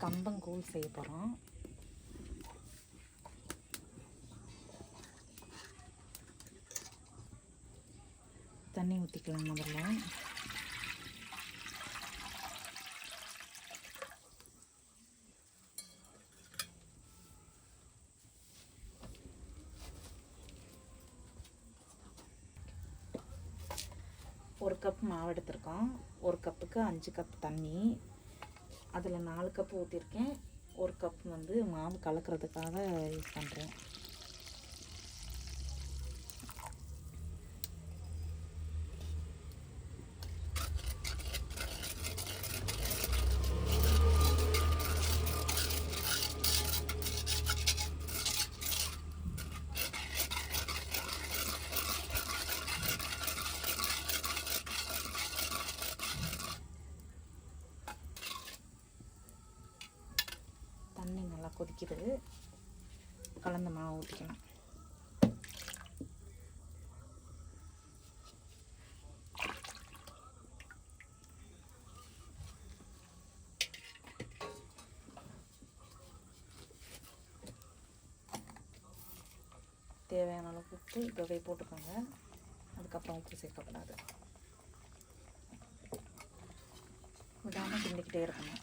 கம்பங்கூழ் செய்ய போகிறோம். தண்ணி ஊற்றிக்கலாம் முதல்ல. ஒரு கப் மாவு எடுத்திருக்கோம். ஒரு கப்புக்கு 5 கப் தண்ணி. அதில் 4 கப் ஊற்றிருக்கேன். ஒரு கப் வந்து மாவு கலக்கிறதுக்காக யூஸ் பண்ணுறேன். தண்ணி நல்லா கொதிக்குது. கலந்த மாவு ஊற்றிக்கலாம். தேவையான அளவுக்கு உப்பு இப்போவே போட்டுக்கோங்க. அதுக்கப்புறம் உப்பு சேர்க்கக்கூடாது. விடாமல் கிண்டிக்கிட்டே இருக்கணும்.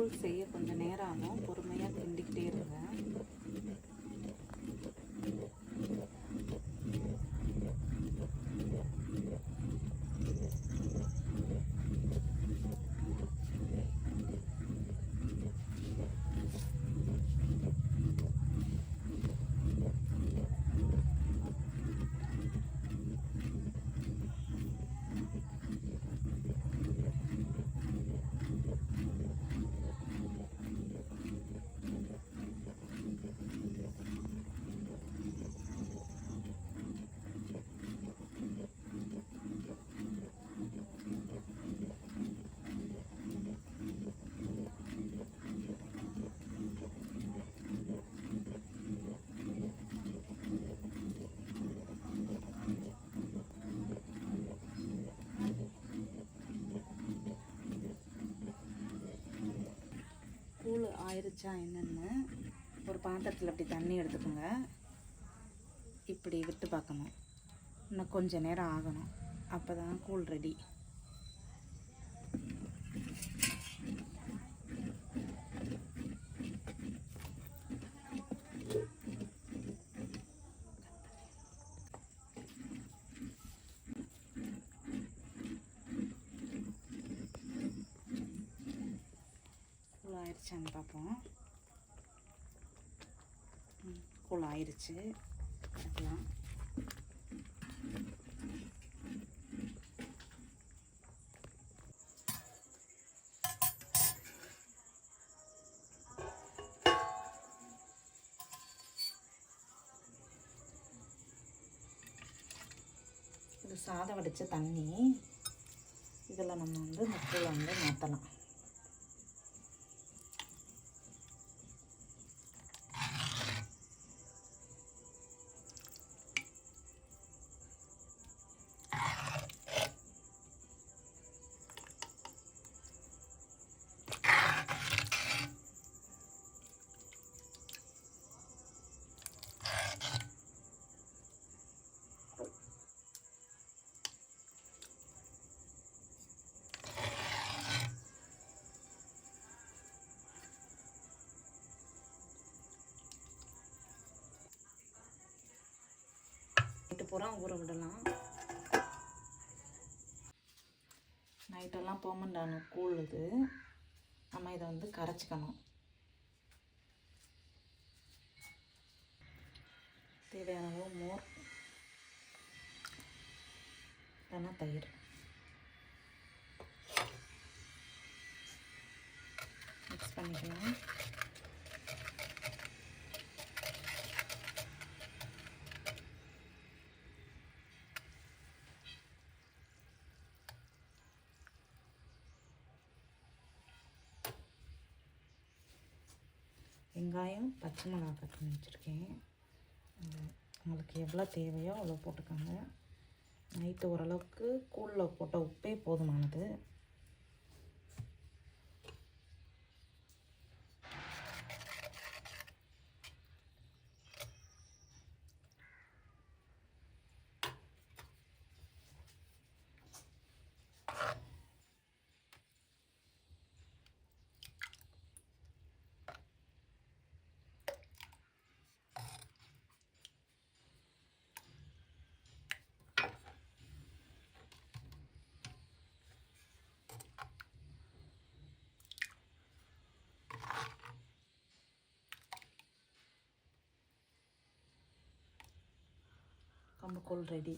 கூழ் செய்ய கொஞ்சம் நேரம் ஆகும், பொறுமையாக கிண்டிக்கிட்டே இருங்க. கூழ் ஆயிடுச்சா என்னென்னு ஒரு பாத்திரத்தில் அப்படி தண்ணி எடுத்துக்கோங்க. இப்படி விட்டு பார்க்கணும். இன்னும் கொஞ்சம் நேரம் ஆகணும், அப்போ தான் கூழ் ரெடி. கூழ் ஆயிடுச்சான்னு பார்ப்போம். கூழ் ஆயிடுச்சு. பார்க்கலாம். இது சாதம் வடித்த தண்ணி. இதில் நம்ம வந்து இந்த கூழை வந்து மாற்றலாம். நைட்டு பூரா ஊற விடலாம். நைட்டெல்லாம் போமண்டான கூழ் இது. நம்ம இதை வந்து கரைச்சிக்கணும். தேவையான அளவு மோர், இல்லைன்னா தயிர் மிக்ஸ் பண்ணிக்கலாம். வெங்காயம், பச்சை மிளகாய் கட் பண்ணி வச்சுருக்கேன். உங்களுக்கு எவ்வளோ தேவையோ அவ்வளோ போட்டுக்கோங்க. நைட்டு ஓரளவுக்கு கூழில் போட்ட உப்பே போதுமானது. கம்பு கூழ் ரெடி.